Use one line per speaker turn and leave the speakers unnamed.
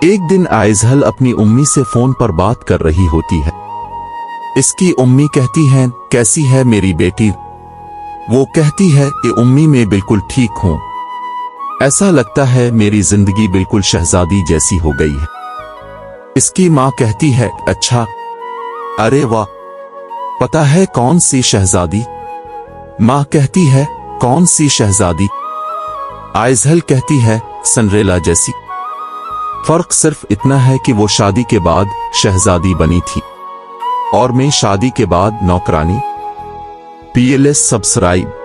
एक दिन आइजल अपनी उम्मी से फोन पर बात कर रही होती है। इसकी उम्मी कहती है, कैसी है मेरी बेटी? वो कहती है कि उम्मी मैं बिल्कुल ठीक हूं, ऐसा लगता है मेरी जिंदगी बिल्कुल शहजादी जैसी हो गई है। इसकी मां कहती है, अच्छा, अरे वाह, पता है कौन सी शहजादी? मां कहती है, कौन सी शहजादी? आइजल कहती है, सिंड्रेला जैसी। फर्क सिर्फ इतना है कि वो शादी के बाद शहजादी बनी थी और मैं शादी के बाद नौकरानी। PLS subscribe.